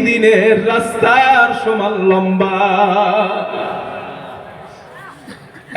দিনের রাস্তার সমান লম্বা।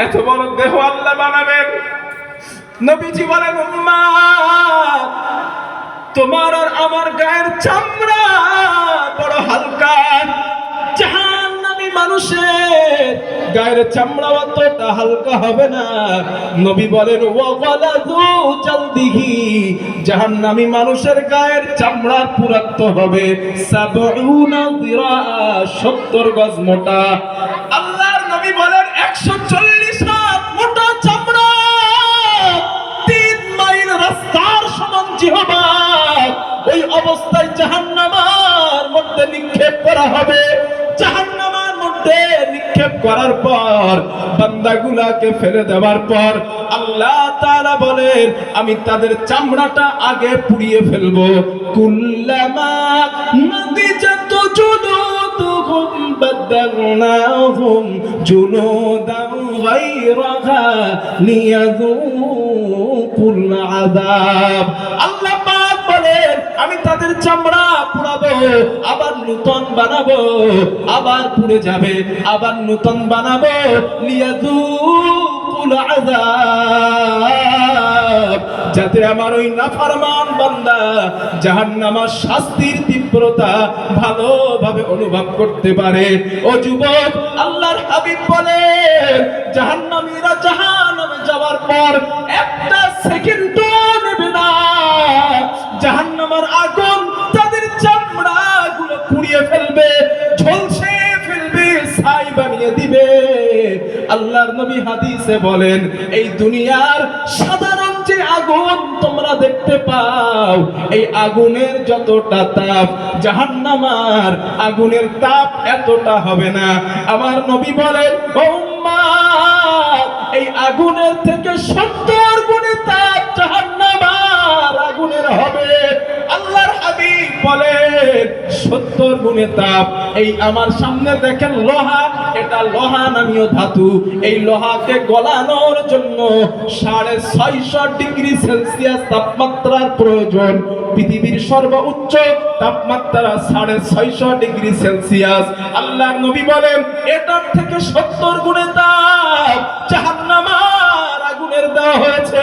এত বড় দেহ আল্লাহ বানাবেন। নবীজি বলেন, উম্মাত, তোমার আর আমার গায়ের চামড়া বড় হালকা। জাহান্নামী মানুষের গায়ের চামড়া অতটা হালকা হবে না। নবী বলেন, ওয়াগালাযু জালদিহি, জাহান্নামী মানুষের গায়ের চামড়ার পুরুত্ব হবে ৭০ যিরা, ৭০ গজ মোটা। আল্লাহর নবী বলেন, ১৪০ হাত মোটা চামড়া, ৩ মাইল রাস্তার সমান জিহবা। ওই অবস্থায় জাহান্নামের মধ্যে নিক্ষেপ করা হবে। জাহান্নামের মধ্যে নিক্ষেপ করার পর, বান্দাগুলাকে ফেলে দেওয়ার পর আল্লাহ তাআলা বলেন, আমি তাদের চামড়াটা আগে পুড়িয়ে ফেলবো। কুল্লামা নাদিজাত জুলুদুহুম বাদদালনাহুম জুলুদান গায়রাহা লিয়াযুকুল আযাব। আল্লাহ পাক বলেন, আমি তাদের চামড়া পুড়াবো, আবার নতুন বানাবো, আবার পুড়ে যাবে, আবার নতুন বানাবো। লিয়াযুকুল আযাব, যাতে আমার ওই নাফরমান বান্দা জাহান্নামের শাস্তির তীব্রতা ভালোভাবে অনুভব করতে পারে। ও যুবক, আল্লাহর হাবিব বলেন, জাহান্নামীরা জাহান্নামে যাওয়ার পর একটা সেকেন্ডও নেবে না। জাহান্নামের আগুন তাদের চামড়াগুলো পুড়িয়ে ফেলবে, ঝলসে ফেলবে, ছাই বানিয়ে দিবে। আল্লাহর নবী হাদিসে বলেন, এই দুনিয়ার সাধারণ যে আগুন তোমরা দেখতে পাও, এই আগুনের যতটা তাপ, জাহান্নামের আগুনের তাপ এতটা হবে না। আমার নবী বলেন, ও উম্মাত, এই আগুনের থেকে ৭০ গুণে তাপ জাহান্নামের আগুনের হবে। আল্লাহর হাবিব বলেন, ৭০ গুণে তাপ। এই আমার সামনে দেখেন লোহা, এটা লোহা নামীয় ধাতু। এই লোহাকে গলানোর জন্য ৬৫০ ডিগ্রি সেলসিয়াস তাপমাত্রার প্রয়োজন। পৃথিবীর সর্বোচ্চ তাপমাত্রা ৬৫০ ডিগ্রি সেলসিয়াস। আল্লাহর নবী বলেন, এটার থেকে ৭০ গুণে তাপ জাহান্নামের আগুনের দেওয়া হয়েছে।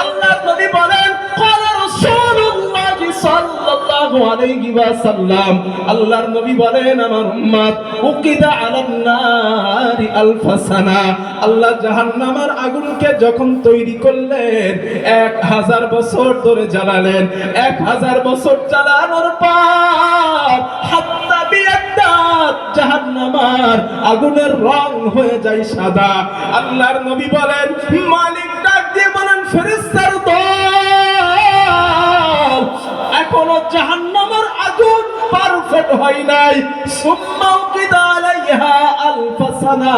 আল্লাহর নবী বলেন, ক্বালা রাসূলুল্লাহি সাল্লাল্লাহু আলাইহি ওয়াসাল্লাম, আল্লাহর নবী বলেন, আমার উম্মত উকিদা আলান নারি আলফা সানা, আল্লাহ জাহান্নামের আগুনকে যখন তৈরি করলেন ১০০০ বছর ধরে জ্বালালেন। ১০০০ বছর জ্বালানোর পর হাত্তা বিয়াদ্দাত, জাহান্নামের আগুনের রং হয়ে যায় সাদা। আল্লাহর নবী বলেন, মালিক ডাক দিয়ে বলেন, ফেরেশতার দল, এখনো জাহান্নামের আগুন পারফেক্ট হয় নাই। সুম্মা উকিদা আলাইহা আলফা সানা,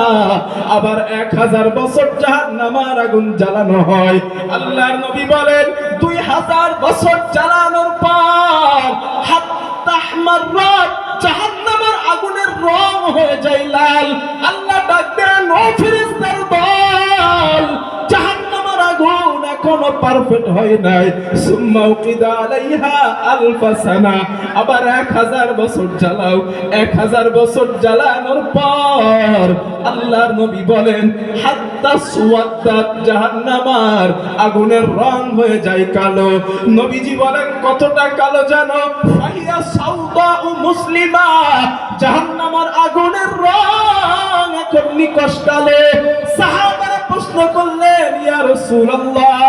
আবার ১০০০ বছর জাহান্নামের আগুন জ্বালানো হয়। আল্লাহর নবী বলেন, ২০০০ বছর জ্বালানোর পর হাত্তা আহমাররাত, জাহান্নামের আগুনের রং হয়ে যায় লাল। আল্লাহ ডাক দেন, ও ফেরেশতার দল, জাহান্নামের আগুন এখনো পারফেক্ট হয় নাই। সুম্মা উকিদা আলাইহা আলফা সানা, আবার ১০০০ বছর জ্বালাও। ১০০০ বছর জ্বালানোর পর আল্লাহর নবী বলেন, হাত্তা সুওয়াদ্দাত, জাহান্নামের আগুনের রং হয়ে যায় কালো। নবীজি বলেন, কতটা কালো জানো? ফাহিয়া সাওদাউ মুসলিমা, জাহান্নামের আগুনের রং এখন নিকশ কালো। সাহাবারা প্রশ্ন করলেন, ইয়া রাসূলুল্লাহ,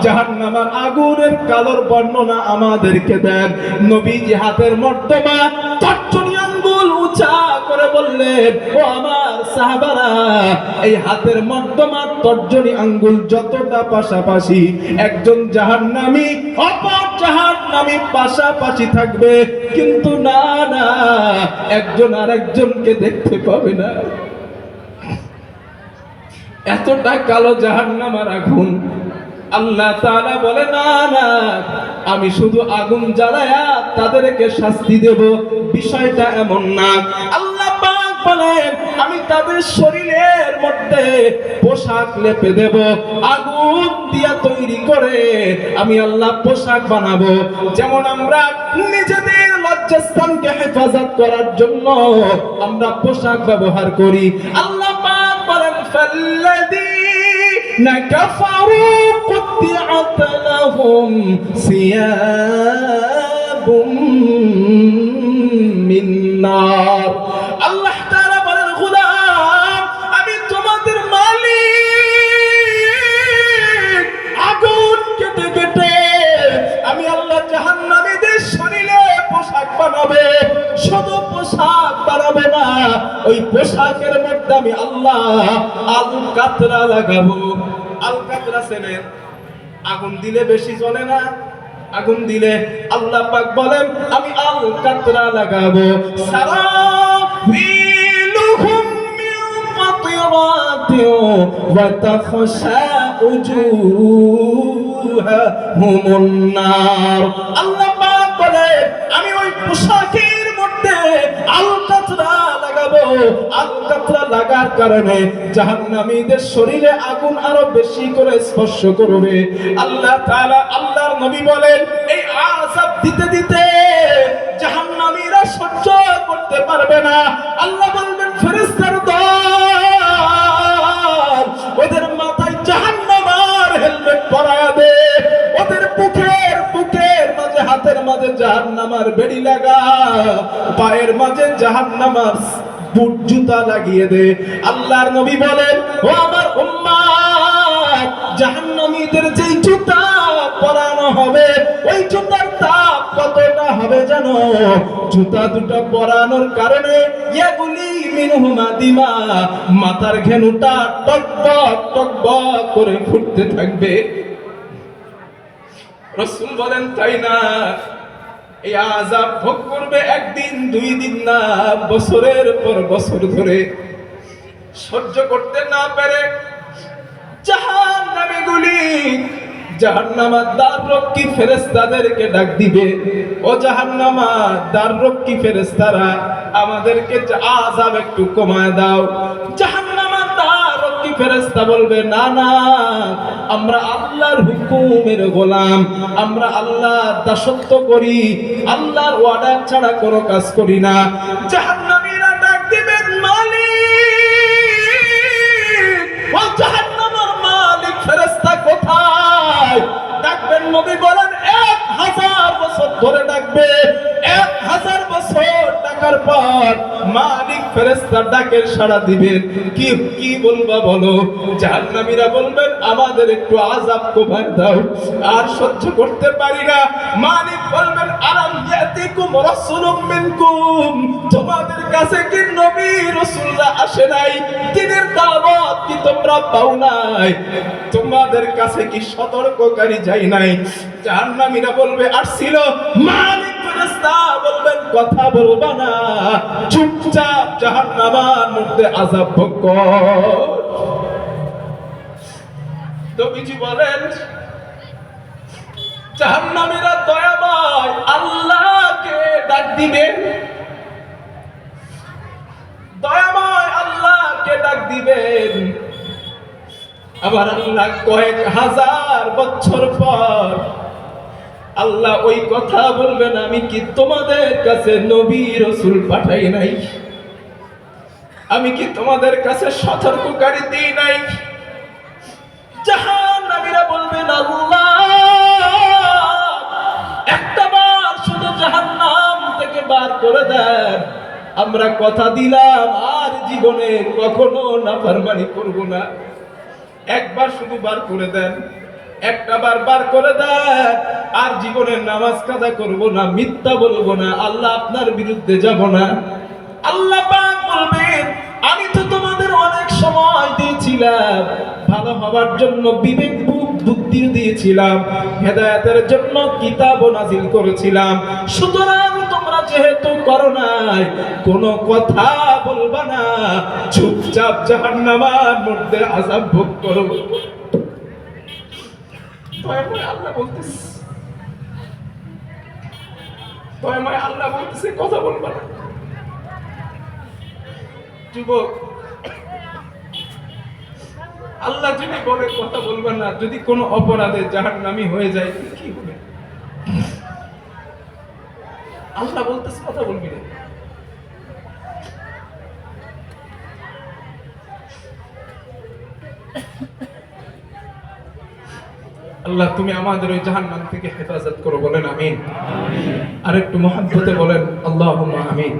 জাহান্নামের আগুনের কালোর বর্ণনা আমাদেরকে দেন। নবীজি হাতের মর্তবা তর্জনী আঙ্গুল উঁচা করে বললেন, ও আমার সাহাবারা, এই হাতের মর্তবা তর্জনী আঙ্গুল যতটা পাশাপাশি, একজন জাহান্নামী অপর জাহান্নামী পাশাপাশি থাকবে, কিন্তু না না, একজন আরেকজনকে দেখতে পাবে না। এতটা কালো জাহান্নামের আগুন। আল্লাহ তাআলা বলে, না না, আমি শুধু আগুন জ্বালায়া তাদেরকে শাস্তি দেব, বিষয়টা এমন না। আল্লাহ পাক বলেন, আমি তাদের শরীরের মধ্যে পোশাক লেপে দেব, আগুন দিয়া তৈরি করে আমি আল্লাহ পোশাক বানাবো। যেমন আমরা নিজেদের লজ্জাস্থান স্থানকে হেফাজত করার জন্য আমরা পোশাক ব্যবহার করি। আল্লাহ পাক বলেন ফাল্লাযীনা কাফারু কুতিআত লাহুম সিয়াবুম মিন নার। আল্লাহ তাআলা বলেন গোলাম আমি তোমাদের মালিক, আগুন কেটে কেটে আমি আল্লাহ জাহান্নামীদের শরীরে পোশাক বানাবে। শুধু পোশাক বানাবে না, ওই পোশাকের মধ্যে আমি আল্লাহ আল কাতরা লাগাবো। আল কাতরা চেনেন? আগুন দিলে বেশি জ্বলে না? আগুন দিলে আল্লাহ পাক বলেন আমি আল কাতরা লাগাবো। সারাফিলুহুম মিন কাতরাতিন ওয়া তাখশা উজুহাহুমুন নার। আল্লাহ পাক বলেন আমি ওই পোশাকের মধ্যে আল কাতরা লাগাবো। আল কাতরা লাগার কারণে জাহান্নামীদের শরীরে আগুন আরো বেশি করে স্পর্শ করবে। আল্লাহ তাআলা আল্লাহর নবী বলেন এই আযাব দিতে দিতে জাহান্নামীরা সহ্য করতে পারবে না। আল্লাহ বলবেন ফেরেশতার দল ওদের মাথায় জাহান্নামের হেলমেট পরায়া দে, ওদের বুকের মাঝে হাতের মাঝে জাহান্নামের বেড়ি লাগা, পায়ের মাঝে জাহান্নামের বুট জুতা লাগিয়ে দে। আল্লাহর নবী বলেন ও আমার উম্মত জাহান্নামীদের যেই জুতা পরানো হবে ওই জুতার তাপ কতটা হবে জানো? জুতা দুটো পরানোর কারণে ইয়াগুলি মিনহুমা দিমা, মাথার ঘেনুটা টকবক টকবক করে ফুটতে থাকবে। রাসূল বলেন তাই না? এই আযাব ভোগ করবে একদিন দুই দিন না, বছরের পর বছর ধরে। সহ্য করতে না পেরে জাহান্নামীগুলি জাহান্নামের দ্বাররক্ষী ফেরেশতাদেরকে ডাক দিবে, ও জাহান্নামের দ্বাররক্ষী ফেরেশতারা আমাদেরকে আযাব একটু কমায় দাও। জাহান্নামের দ্বাররক্ষী ফেরেশতা বলবে না না, আমরা আল্লাহর হুকুমের গোলাম, আমরা আল্লাহর দাসত্ব করি, আল্লাহর ওয়ার্ডার ছাড়া কোনো কাজ করি না। জাহান্নামীরা ডাক দিবেন মালিক, ও জাহান্নামের মালিক ফেরেশতা কোথায়? ডাকবেন নবী বলেন 1000 বছর ধরে ডাকবে। 1000 বছর ডাকার পর মালিক ফেরেশতার ডাকের সাড়া দিবেন। কি বলবা বলো? জাহান্নামীরা বলবেন আমাদের একটু আযাব কমায় দাও, আর সহ্য করতে পারি না। মালিক বলবেন আলাম ইয়াতিকুম রাসূলুম মিনকুম, তোমাদের কাছে কি নবী রাসূলরা আসে নাই? দ্বীনের দাওয়াত কি তোমরা পাও নাই? তোমাদের কাছে কি সতর্ককারী যায় নাই? জাহান্নামীরা বলবে আসছিল। মালিক ফেরেশতা বলবেন কথা বলবা না, চুপচাপ জাহান্নামের মধ্যে আযাব ভোগ কর। তো কিছু বলেন জাহান্নামীরা দয়াময় আল্লাহকে ডাক দিবে, দয়াময় আল্লাহকে ডাক দিবেন। আবার আল্লাহ কয়েক হাজার বছর পর আল্লাহ ওই কথা বলবেন আমি কি তোমাদের কাছে নবী রাসূল পাঠাই নাই? আমি কি তোমাদের কাছে সতর্ককারী দিই নাই? জাহান্নামীরা বলবেন আল্লাহ একটাবার শুধু জাহান্নাম থেকে বার করে দেন, আমরা কথা দিলাম আর জীবনে কখনো নাফরমানি করব না। একবার শুধু বার করে দেন, একটা বার করে দেন, আর জীবনের নামাজ কাজা করব না, মিথ্যা বলবো না, আল্লাহ আপনার বিরুদ্ধে যাব না। আল্লাহ পাক বলবেন আমি তো তোমাদের অনেক সময় দিয়েছিলাম, ভালো হওয়ার জন্য বিবেক বুদ্ধি দিয়েছিলাম, হেদায়েতের জন্য কিতাব নাজিল করেছিলাম, সুতরাং তোমরা যেহেতু করো নাই কোনো কথা বলবা না, চুপচাপ জাহান্নামের মধ্যে আযাব ভোগ করো। আল্লাহ বলতেছে, আল্লাহ বলতেছে কথা বলবা না। যুবক, আল্লাহ যদি বলে কথা বলবা না, যদি কোনো অপরাধে জাহান্নামী হয়ে যায় কি হবে? আল্লাহ বলতেছে কথা বলবি না। আল্লাহ তুমি আমাদের ওই জাহান্নাম থেকে হেফাজত করো, বলেন আমিন। আর একটু মহব্বতে বলেন আল্লাহুম্মা আমিন।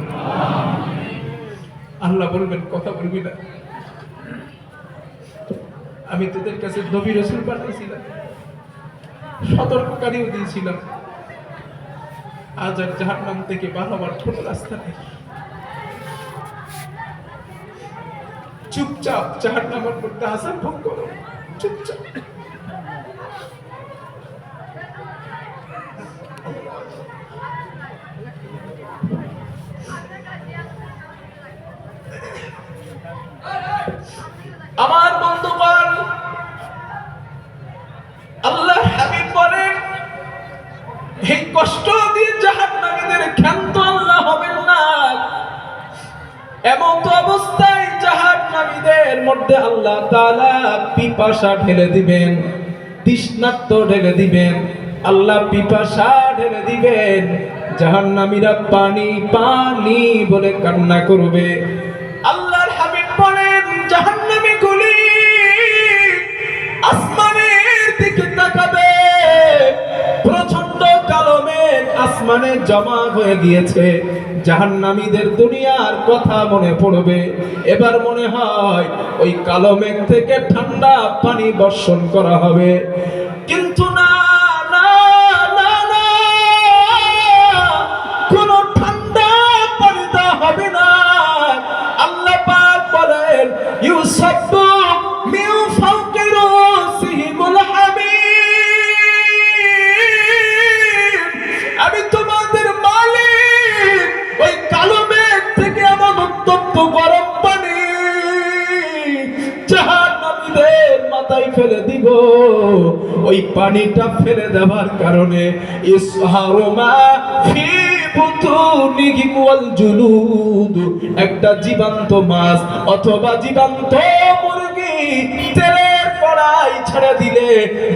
আল্লাহ বলবেন কথা বলবি না। আমি তোদের কাছে নবী রাসূল পাঠিয়েছিলাম, সতর্ককারীও দিয়েছিলাম, আজ আর জাহান্নাম থেকে বার হওয়ার কোনো রাস্তা নেই। চুপচাপ জাহান্নামের মধ্যে আযাব ভোগ করো, চুপচাপ। আমার বন্ধুগণ, আল্লাহ হাবিব বলেন এই কষ্ট দিয়ে জাহান্নামীদের ক্ষান্ত আল্লাহ হবেন না। এমন তো অবস্থায় জাহান্নামীদের মধ্যে আল্লাহ তাআলা পিপাসা ঢেলে দিবেন, তৃষ্ণার্ত ঢেলে দিবেন। আল্লাহ পিপাসা ঢেলে দিবেন, জাহান্নামীরা পানি পানি বলে কান্না করবে। আল্লাহর হাবিব বলেন জাহান্নামীগুলি আসমানের দিকে তাকাবে, প্রচন্ড কালো মেঘ আসমানে জমা হয়ে গিয়েছে। জাহান্নামীদের দুনিয়ার কথা মনে পড়বে। এবার মনে হয় ওই কালো মেঘ থেকে ঠান্ডা পানি বর্ষণ করা হবে, কিন্তু না না না না, কোনো ঠান্ডা পানি তা হবে না। আল্লাহ পাক বলেন ইউসাব্বু মিন ফাওকি রুসিহিমুল হামীম, আমি তোমাদের মালিক ওই কালো মেঘ থেকে এমন উত্তপ্ত গরম পানি জাহান্নামীদের মাথায় ফেলে দিব। ওই পানিটা ফেলে দেওয়ার কারণে ইসহারু মা ফি বুতুনিহিম ওয়াল জুলুদ, একটা জীবন্ত মাছ অথবা জীবন্ত মুরগি তেলের কড়াই ছেড়ে দিলে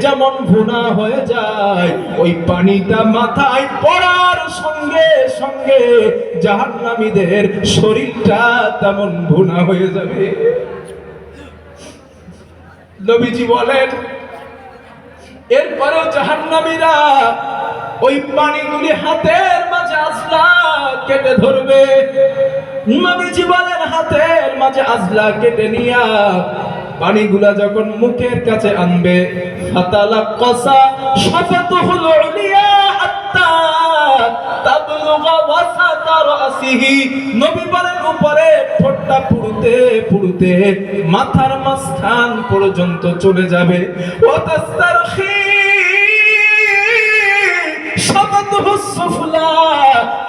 যেমন ভুনা হয়ে যায়, ওই পানিটা মাথায় পড়ার সঙ্গে সঙ্গে জাহান্নামীদের শরীরটা তেমন ভুনা হয়ে যাবে। নবীজি বলেন এরপরেও জাহান্নামীরা ওই পানিগুলি হাতের মাঝে আজলা কেটে ধরবে। নবীজি বলেন হাতের মাঝে আজলা কেটে নিয়া পানিগুলা যখন মুখের কাছে আনবে, ফাতালাক্কাসা শাফাতুহুল উলিয়া হাত্তা তাবলুগা ওয়াসাতা রাসিহি, নবী বলেন উপরে ঠোঁটটা পুড়তে পুড়তে মাথার মাঝখান পর্যন্ত চলে যাবে। ওয়া তাস্তারখি শাফাতুহুস সুফলা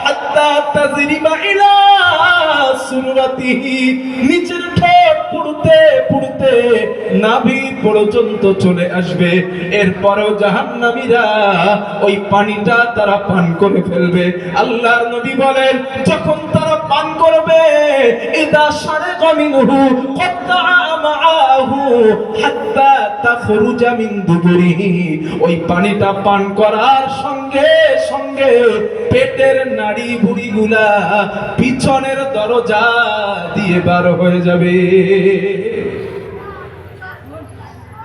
হাত্তা তাজরিবা ইলা সুরাতিহি, নিচের ঠোঁট পুড়তে পুড়তে নাভি পর্যন্ত চলে আসবে। এরপরেও জাহান্নামীরা ওই পানিটা তারা পান করে ফেলবে। আল্লাহর নবী বলেন যখন তারা পান করবে, ইদা শারাকা মিনহু ক্বাত্তা মাআহু হাত্তা তাখরুজা মিন দুবুরিহি, ওই পানিটা পান করার সঙ্গে সঙ্গে পেটের নাড়ি ভুঁড়িগুলা পিছনের দরজা দিয়ে বার হয়ে যাবে।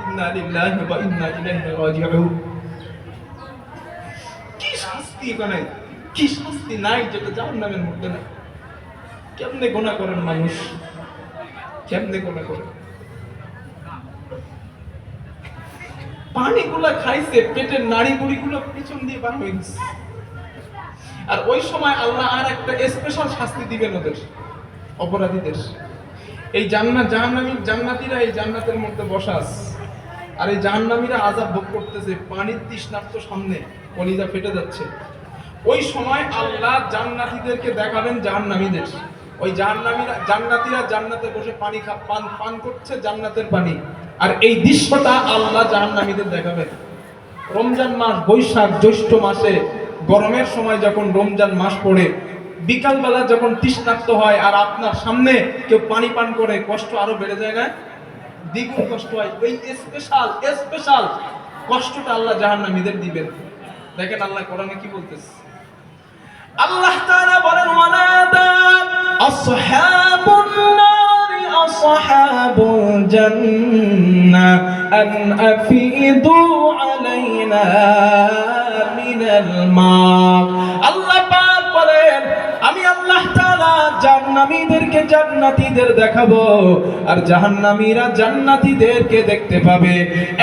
ইন্না লিল্লাহি ওয়া ইন্না ইলাইহি রাজিউন। কি শাস্তি এখানে, কি শাস্তি নাই যেটা জাহান্নামের মধ্যে নাই। কেমনে গুনাহ করেন মানুষ, কেমনে গুনাহ করেন। পানিগুলা খাইছে, পেটের নাড়ি ভুঁড়িগুলো পিছন দিয়ে বার হয়ে গেছে। আর ওই সময় আল্লাহ আর একটা স্পেশাল শাস্তি দিবেন ওদের, অপরাধীদের। এই জান্নাতীরা এই জান্নাতের মধ্যে বসা আছে, আর এই জাহান্নামীরা আযাব ভোগ করতেছে, পানির তৃষ্ণার্ত সামনে কলিজা ফেটে যাচ্ছে। ওই সময় আল্লাহ জান্নাতীদেরকে দেখাবেন জাহান্নামীদের। ওই জান্নাতীরা জান্নাতে বসে পানি পান করছে, জান্নাতের পানি। আর এই দৃশ্যটা আল্লাহ জাহান্নামীদের দেখাবেন। রমজান মাস, বৈশাখ জ্যৈষ্ঠ মাসে গরমের সময় যখন রমজান মাস পড়ে, বিকালবেলা যখন তৃষ্ণার্ত হয় আর আপনার সামনে কেউ পানি পান করে, কষ্ট আরো বেড়ে যায় না? দ্বিগুণ কষ্ট হয়। ওই স্পেশাল কষ্টটা আল্লাহ জাহান্নামীদের দিবেন। দেখেন আল্লাহ কোরআনে কি বলতেছে, আল্লাহ তাআলা বলেন ওয়ানাদা আসহাবুন নারি আসহাবুল জান্নাহ আন আফিদু আলাইনা মিনাল মা। আল্লাহ পাক বলেন আমি আল্লাহ তাআলা জান্নাতীদেরকে জান্নাতীদের দেখাবো আর জাহান্নামীরা জান্নাতীদেরকে দেখতে পাবে।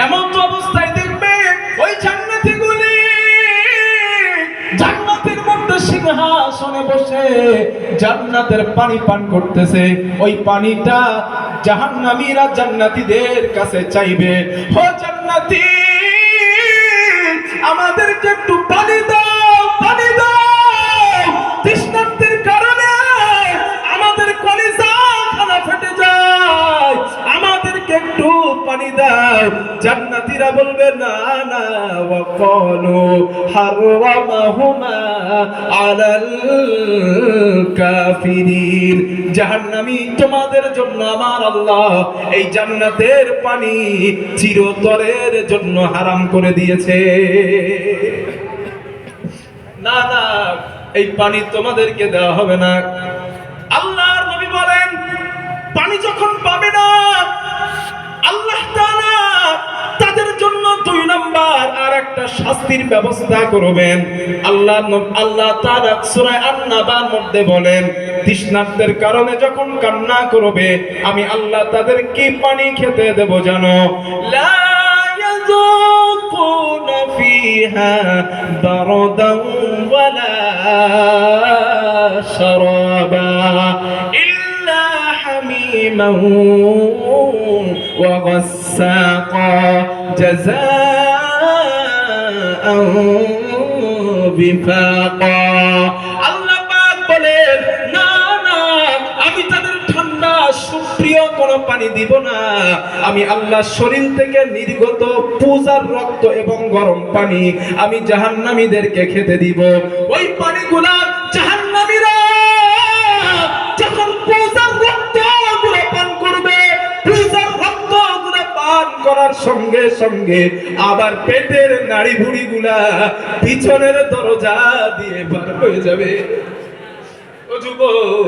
এমন অবস্থায় দেখবে ওই জান্নাতীগুলি জান্নাতের মধ্যে সিংহাসনে বসে জান্নাতের পানি পান করতেছে। ওই পানিটা জাহান্নামীরা জান্নাতীদের কাছে চাইবে, ও জান্নাতী আমাদেরকে একটু পানি দাও, পানি দাও। তৃষ্ণার্তের কারণে আমাদের কলিজা খানা ফেটে যায়, আমাদেরকে একটু পানি দাও। জান্নাতীরা বলবে না না, ওয়াকালু হারামাহুমা আলাল কাফিরিন। জাহান্নামী তোমাদের জন্য আমার আল্লাহ এই জান্নাতের পানি চিরতরের জন্য হারাম করে দিয়েছে। না না, এই পানি তোমাদেরকে দেওয়া হবে না। আল্লাহর নবী বলেন পানি যখন পাবে না আল্লাহ তাআলা তাদের জন্য 2 নাম্বার আর একটা শাস্তির ব্যবস্থা করবেন। আল্লাহ তাআলা সূরা আন-নাবার মধ্যে বলেন তৃষ্ণার্তের কারণে যখন কান্না করবে আমি আল্লাহ তাদের কি পানি খেতে দেব জানো? লা ইয়াযুকুনা ফিহা বারদান ওয়ালা শারাবা ইল্লা হামিমান ওয়া গাসসাকা জাযাআন বিফাকা। আল্লাহ পাক বলেন না না, আমি তাদের ঠান্ডা সুপ্রিয় কোনো পানি দিব না। আমি আল্লাহ শরীর থেকে নির্গত পূজার রক্ত এবং গরম পানি আমি জাহান্নামীদেরকে খেতে দিব। ওই পানিগুলা জাহান্নামীরা যখন পূজার রক্ত গুলো পান করবে, পূজার রক্ত গুলো পান করার সঙ্গে সঙ্গে আবার পেটের নাড়ি ভুড়ি গুলা পিছনের দরজা দিয়ে বার হয়ে যাবে। ও যুবক,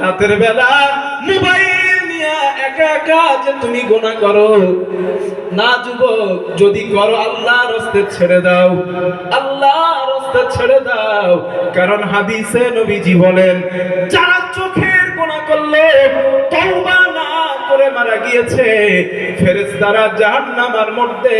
রাতের বেলা মোবাইল নিয়ে একা একা যে তুমি গুনাহ করো না যুবক, যদি করো আল্লাহর রাস্তায় ছেড়ে দাও, আল্লাহর রাস্তায় ছেড়ে দাও। কারণ হাদিসে নবীজি বলেন যারা চোখের গুনাহ করলে তওবা না করে মারা গিয়েছে ফেরেশতারা জাহান্নামের মধ্যে